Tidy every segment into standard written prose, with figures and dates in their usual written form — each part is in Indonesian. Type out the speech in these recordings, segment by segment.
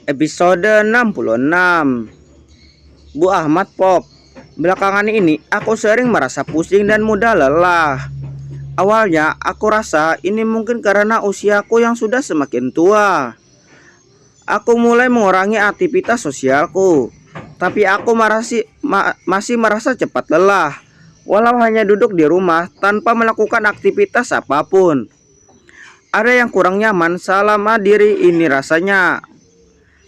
Episode 66. Bu Ahmad Pop. Belakangan ini aku sering merasa pusing dan mudah lelah. Awalnya aku rasa ini mungkin karena usiaku yang sudah semakin tua. Aku mulai mengurangi aktivitas sosialku. Tapi aku masih merasa cepat lelah. Walau hanya duduk di rumah tanpa melakukan aktivitas apapun. Ada yang kurang nyaman selama diri ini rasanya.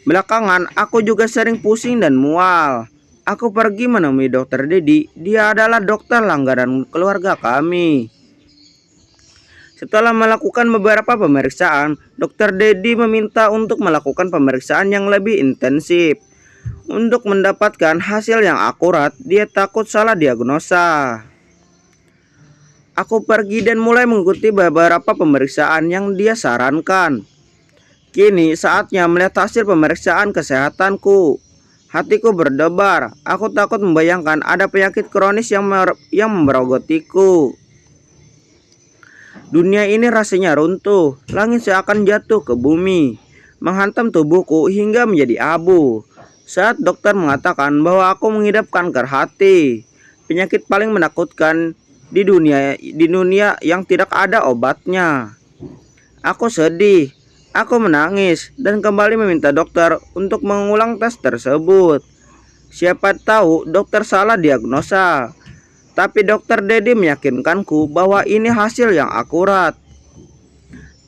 Belakangan aku juga sering pusing dan mual. Aku pergi menemui dokter Dedi. Dia adalah dokter langganan keluarga kami. Setelah melakukan beberapa pemeriksaan, dokter Dedi meminta untuk melakukan pemeriksaan yang lebih intensif. Untuk mendapatkan hasil yang akurat, dia takut salah diagnosa. Aku pergi dan mulai mengikuti beberapa pemeriksaan yang dia sarankan. Kini saatnya melihat hasil pemeriksaan kesehatanku. Hatiku berdebar. Aku takut membayangkan ada penyakit kronis yang memerogotiku. Dunia ini rasanya runtuh. Langit seakan jatuh ke bumi, menghantam tubuhku hingga menjadi abu. Saat dokter mengatakan bahwa aku mengidap kanker hati, penyakit paling menakutkan di dunia yang tidak ada obatnya. Aku sedih. Aku menangis dan kembali meminta dokter untuk mengulang tes tersebut. Siapa tahu dokter salah diagnosa. Tapi dokter Dedi meyakinkanku bahwa ini hasil yang akurat.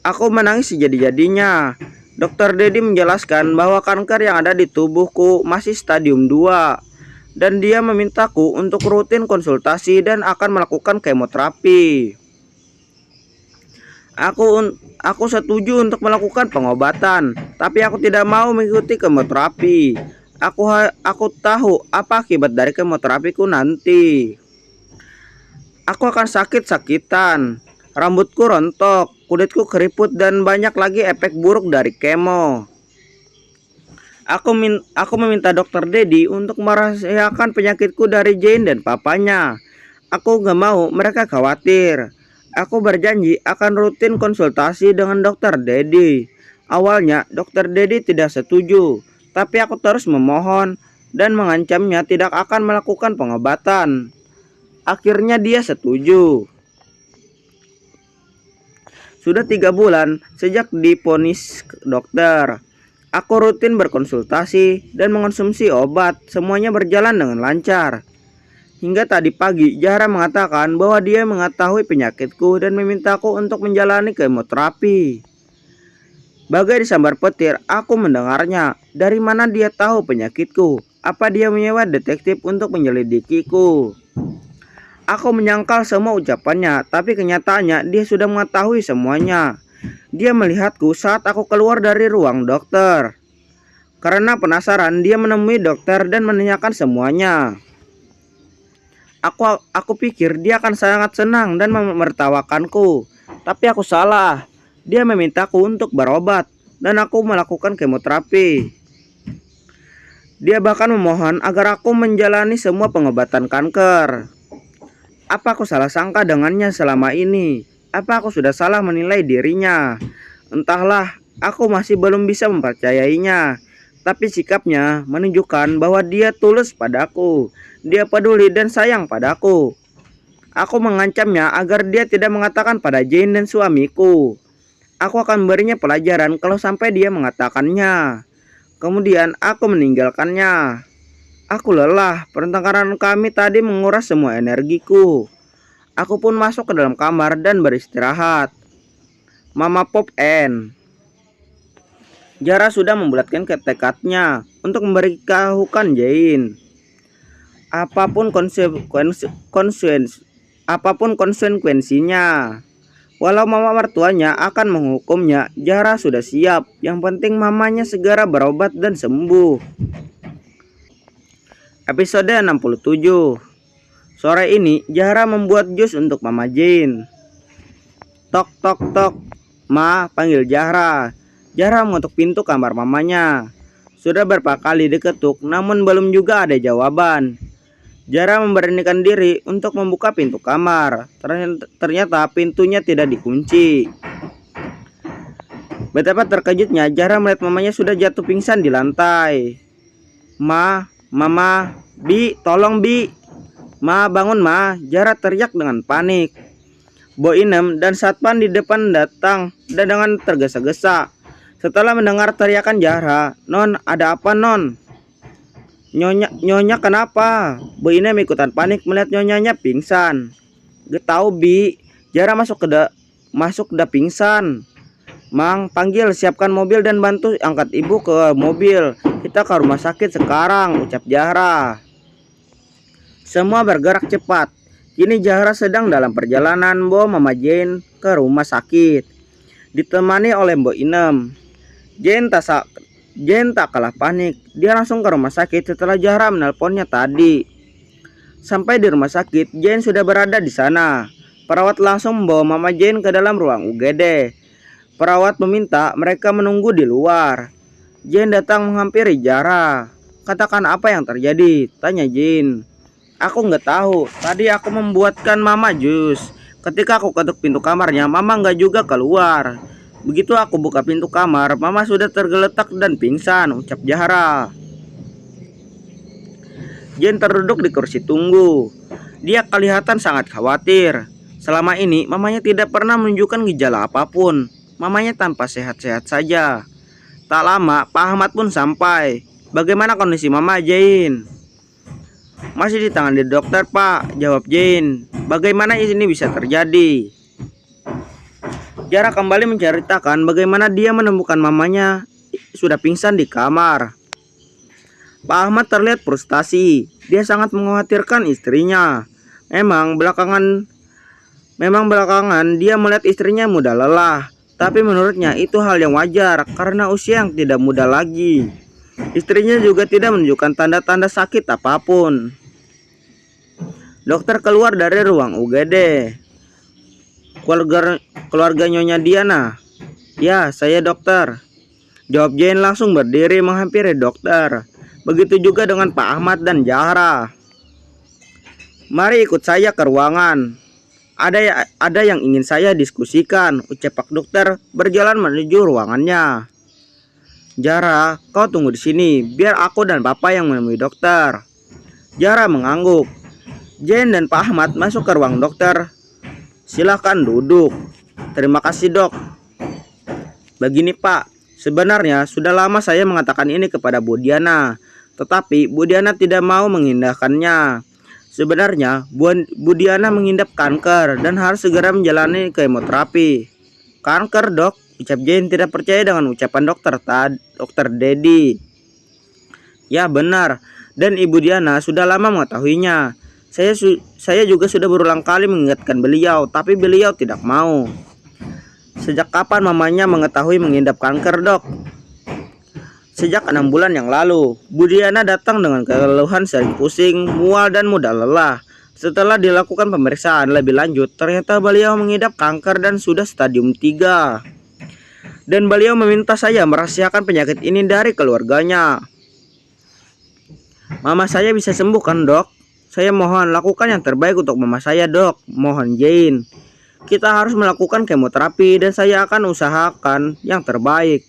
Aku menangis sejadi-jadinya. Dokter Dedi menjelaskan bahwa kanker yang ada di tubuhku masih stadium 2. Dan dia memintaku untuk rutin konsultasi dan akan melakukan kemoterapi. Aku setuju untuk melakukan pengobatan, tapi aku tidak mau mengikuti kemoterapi. Aku tahu apa akibat dari kemoterapiku nanti. Aku akan sakit-sakitan, rambutku rontok, kulitku keriput dan banyak lagi efek buruk dari kemo. Aku meminta dokter Dedi untuk merahasiakan penyakitku dari Jane dan papanya. Aku gak mau mereka khawatir. Aku berjanji akan rutin konsultasi dengan dokter Dedi. Awalnya dokter Dedi tidak setuju, tapi aku terus memohon dan mengancamnya tidak akan melakukan pengobatan. Akhirnya dia setuju. Sudah 3 bulan sejak divonis dokter. Aku rutin berkonsultasi dan mengonsumsi obat. Semuanya berjalan dengan lancar. Hingga tadi pagi, Zahra mengatakan bahwa dia mengetahui penyakitku dan memintaku untuk menjalani kemoterapi. Bagai disambar petir, aku mendengarnya. Dari mana dia tahu penyakitku? Apa dia menyewa detektif untuk menyelidikiku? Aku menyangkal semua ucapannya, tapi kenyataannya dia sudah mengetahui semuanya. Dia melihatku saat aku keluar dari ruang dokter. Karena penasaran, dia menemui dokter dan menanyakan semuanya. Aku pikir dia akan sangat senang dan menertawakanku. Tapi aku salah. Dia memintaku untuk berobat dan aku melakukan kemoterapi. Dia bahkan memohon agar aku menjalani semua pengobatan kanker. Apa aku salah sangka dengannya selama ini? Apa aku sudah salah menilai dirinya? Entahlah, aku masih belum bisa mempercayainya. Tapi sikapnya menunjukkan bahwa dia tulus padaku. Dia peduli dan sayang padaku. Aku mengancamnya agar dia tidak mengatakan pada Jane dan suamiku. Aku akan memberinya pelajaran kalau sampai dia mengatakannya. Kemudian aku meninggalkannya. Aku lelah, pertengkaran kami tadi menguras semua energiku. Aku pun masuk ke dalam kamar dan beristirahat. Mama Pop N. Zahra sudah membulatkan tekadnya untuk memberitahukan Jane. Apapun konsekuensinya. Walau mama mertuanya akan menghukumnya, Zahra sudah siap. Yang penting mamanya segera berobat dan sembuh. Episode 67. Sore ini Zahra membuat jus untuk Mama Jane. Tok tok tok. Ma, panggil Zahra. Zahra mengetuk pintu kamar mamanya. Sudah berapa kali diketuk, namun belum juga ada jawaban. Zahra memberanikan diri untuk membuka pintu kamar. Ternyata pintunya tidak dikunci. Betapa terkejutnya Zahra melihat mamanya sudah jatuh pingsan di lantai. Mama, Bi, tolong Bi. Ma, bangun Ma, Zahra teriak dengan panik. Bo Inem dan satpam di depan datang dan dengan tergesa-gesa. Setelah mendengar teriakan Zahra, "Non, ada apa Non? Nyonya kenapa?" Bu Inem ikutan panik melihat nyonyanya pingsan. "Gak tahu Bi, Zahra masuk ke pingsan. Mang, panggil, siapkan mobil dan bantu angkat ibu ke mobil. Kita ke rumah sakit sekarang," ucap Zahra. Semua bergerak cepat. Kini Zahra sedang dalam perjalanan bawa Mama Jane ke rumah sakit, ditemani oleh Mbok Inem. Jane tak kalah panik. Dia langsung ke rumah sakit setelah Zahra menelponnya tadi. Sampai di rumah sakit, Jane sudah berada di sana. Perawat langsung membawa Mama Jane ke dalam ruang UGD. Perawat meminta mereka menunggu di luar. Jane datang menghampiri Zahra. "Katakan apa yang terjadi?" tanya Jane. "Aku nggak tahu. Tadi aku membuatkan Mama jus. Ketika aku ketuk pintu kamarnya, Mama nggak juga keluar. Begitu aku buka pintu kamar, Mama sudah tergeletak dan pingsan," ucap Zahra. Jane terduduk di kursi tunggu. Dia kelihatan sangat khawatir. Selama ini, mamanya tidak pernah menunjukkan gejala apapun. Mamanya tampak sehat-sehat saja. Tak lama, Pak Ahmad pun sampai. "Bagaimana kondisi Mama Jane?" "Masih di tangan dokter Pak," jawab Jane. "Bagaimana ini bisa terjadi?" Zahra kembali menceritakan bagaimana dia menemukan mamanya sudah pingsan di kamar. Pak Ahmad terlihat frustasi. Dia sangat mengkhawatirkan istrinya. Memang belakangan dia melihat istrinya mudah lelah. Tapi menurutnya itu hal yang wajar karena usia yang tidak muda lagi. Istrinya juga tidak menunjukkan tanda-tanda sakit apapun. Dokter keluar dari ruang UGD. Keluarga Nyonya Diana." "Ya, saya dokter," jawab Jane langsung berdiri menghampiri dokter. Begitu juga dengan Pak Ahmad dan Zahra. "Mari ikut saya ke ruangan. Ada yang ingin saya diskusikan," ucap Pak Dokter berjalan menuju ruangannya. "Zahra, kau tunggu di sini, biar aku dan Papa yang menemui dokter." Zahra mengangguk. Jane dan Pak Ahmad masuk ke ruang dokter. "Silakan duduk." "Terima kasih dok." "Begini Pak, sebenarnya sudah lama saya mengatakan ini kepada Bu Diana, tetapi Bu Diana tidak mau mengindahkannya. Sebenarnya Bu Diana mengidap kanker dan harus segera menjalani kemoterapi." "Kanker dok?" ucap Jane tidak percaya dengan ucapan dokter Dedi. "Ya benar, dan Ibu Diana sudah lama mengetahuinya. Saya juga sudah berulang kali mengingatkan beliau, tapi beliau tidak mau." "Sejak kapan mamanya mengetahui mengidap kanker dok?" "Sejak 6 bulan yang lalu. Bu Diana datang dengan keluhan sering pusing, mual dan mudah lelah. Setelah dilakukan pemeriksaan lebih lanjut, ternyata beliau mengidap kanker dan sudah stadium 3. Dan beliau meminta saya merahasiakan penyakit ini dari keluarganya." "Mama saya bisa sembuh kan dok? Saya mohon lakukan yang terbaik untuk mama saya dok," mohon Jane. "Kita harus melakukan kemoterapi dan saya akan usahakan yang terbaik,"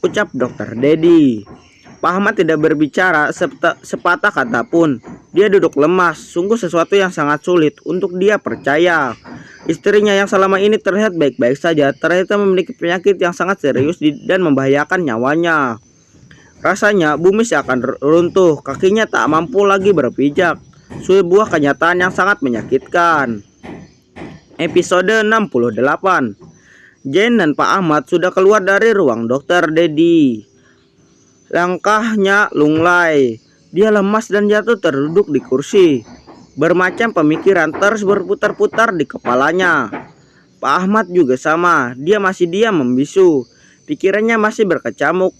ucap dokter Dedi. Pak Ahmad tidak berbicara sepatah kata pun. Dia duduk lemas, sungguh sesuatu yang sangat sulit untuk dia percaya. Istrinya yang selama ini terlihat baik-baik saja ternyata memiliki penyakit yang sangat serius dan membahayakan nyawanya. Rasanya bumi seakan runtuh, kakinya tak mampu lagi berpijak. Sebuah kenyataan yang sangat menyakitkan. Episode 68. Jane dan Pak Ahmad sudah keluar dari ruang dokter Dedi. Langkahnya lunglai. Dia lemas dan jatuh terduduk di kursi. Bermacam pemikiran terus berputar-putar di kepalanya. Pak Ahmad juga sama. Dia masih diam membisu. Pikirannya masih berkecamuk.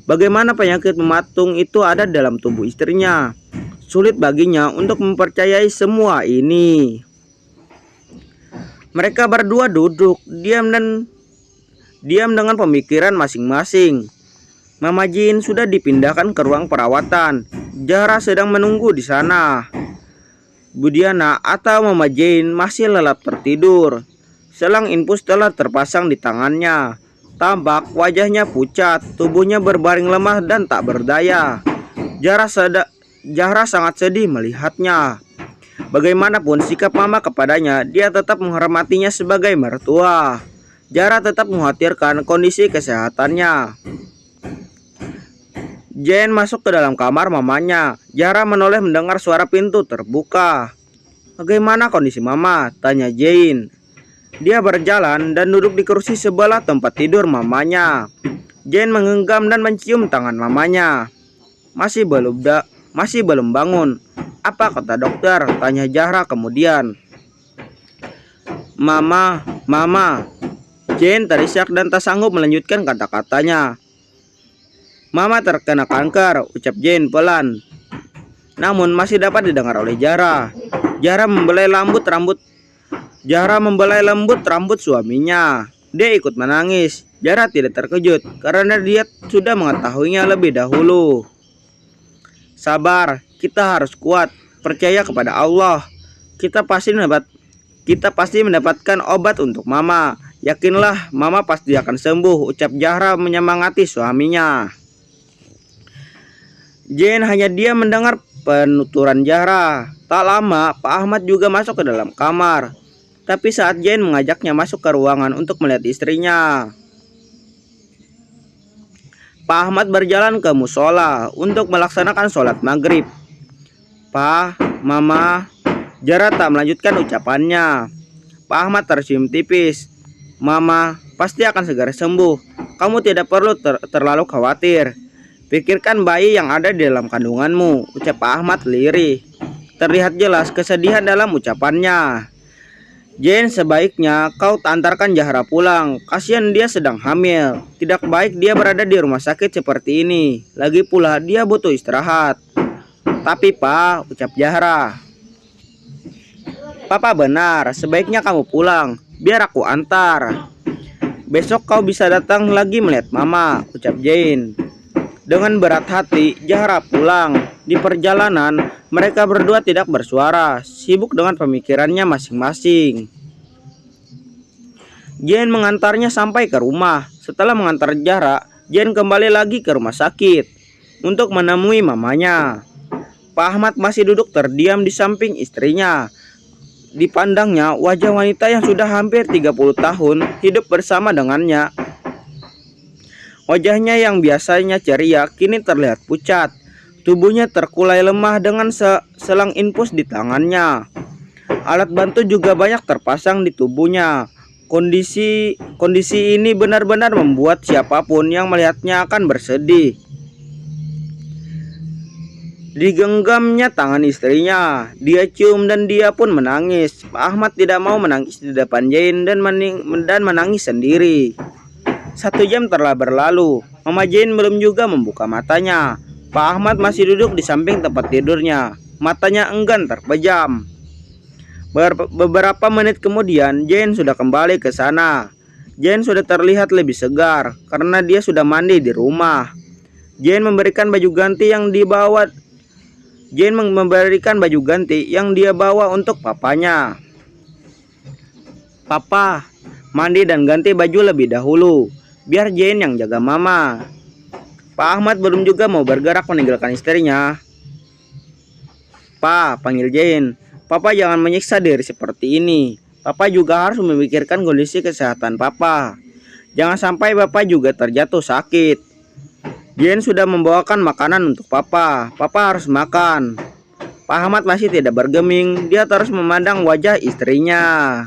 Bagaimana penyakit mematung itu ada dalam tubuh istrinya. Sulit baginya untuk mempercayai semua ini. Mereka berdua duduk diam dengan pemikiran masing-masing. Mama Jane sudah dipindahkan ke ruang perawatan. Zahra sedang menunggu di sana. Bu Diana atau Mama Jane masih lelap tertidur. Selang infus telah terpasang di tangannya. Tampak wajahnya pucat, tubuhnya berbaring lemah dan tak berdaya. Zahra sangat sedih melihatnya. Bagaimanapun sikap mama kepadanya, dia tetap menghormatinya sebagai mertua. Zahra tetap mengkhawatirkan kondisi kesehatannya. Jane masuk ke dalam kamar mamanya. Zahra menoleh mendengar suara pintu terbuka. "Bagaimana kondisi mama?" tanya Jane. Dia berjalan dan duduk di kursi sebelah tempat tidur mamanya. Jane menggenggam dan mencium tangan mamanya. Masih belum bangun. "Apa kata dokter?" tanya Zahra kemudian. Mama. Jane terisak dan tak sanggup melanjutkan kata-katanya. "Mama terkena kanker," ucap Jane pelan. Namun masih dapat didengar oleh Zahra. Zahra membelai lembut rambut suaminya. Dia ikut menangis. Zahra tidak terkejut karena dia sudah mengetahuinya lebih dahulu. "Sabar, kita harus kuat. Percaya kepada Allah. Kita pasti mendapatkan obat untuk mama. Yakinlah, mama pasti akan sembuh," ucap Zahra menyemangati suaminya. Jane hanya diam mendengar penuturan Zahra. Tak lama, Pak Ahmad juga masuk ke dalam kamar. Tapi saat Jane mengajaknya masuk ke ruangan untuk melihat istrinya, Pak Ahmad berjalan ke musola untuk melaksanakan sholat maghrib. "Pa, Mama." Zahra tak melanjutkan ucapannya. Pak Ahmad tersenyum tipis. "Mama pasti akan segera sembuh. Kamu tidak perlu terlalu khawatir. Pikirkan bayi yang ada di dalam kandunganmu," ucap Pak Ahmad lirih. Terlihat jelas kesedihan dalam ucapannya. "Jane, sebaiknya kau antarkan Zahra pulang. Kasihan dia sedang hamil. Tidak baik dia berada di rumah sakit seperti ini. Lagi pula dia butuh istirahat." "Tapi Pak," ucap Zahra. "Papa benar, sebaiknya kamu pulang. Biar aku antar. Besok kau bisa datang lagi melihat mama," ucap Jane. Dengan berat hati, Zahra pulang. Di perjalanan, mereka berdua tidak bersuara, sibuk dengan pemikirannya masing-masing. Jane mengantarnya sampai ke rumah. Setelah mengantar Zahra, Jane kembali lagi ke rumah sakit untuk menemui mamanya. Pak Ahmad masih duduk terdiam di samping istrinya. Dipandangnya, wajah wanita yang sudah hampir 30 tahun hidup bersama dengannya. Wajahnya yang biasanya ceria kini terlihat pucat. Tubuhnya terkulai lemah dengan selang infus di tangannya. Alat bantu juga banyak terpasang di tubuhnya. Kondisi ini benar-benar membuat siapapun yang melihatnya akan bersedih. Digenggamnya tangan istrinya. Dia cium dan dia pun menangis. Pak Ahmad tidak mau menangis di depan Jane dan menangis sendiri. 1 jam telah berlalu. Mama Jane belum juga membuka matanya. Pak Ahmad masih duduk di samping tempat tidurnya. Matanya enggan terpejam. Beberapa menit kemudian, Jane sudah kembali ke sana. Jane sudah terlihat lebih segar karena dia sudah mandi di rumah. Jane memberikan baju ganti yang dia bawa untuk papanya. "Papa, mandi dan ganti baju lebih dahulu. Biar Jane yang jaga mama." Pak Ahmad belum juga mau bergerak meninggalkan istrinya. "Pa," panggil Jane. "Papa jangan menyiksa diri seperti ini. Papa juga harus memikirkan kondisi kesehatan Papa. Jangan sampai Papa juga terjatuh sakit." Jane sudah membawakan makanan untuk Papa. Papa harus makan. Pak Ahmad masih tidak bergeming. Dia terus memandang wajah istrinya.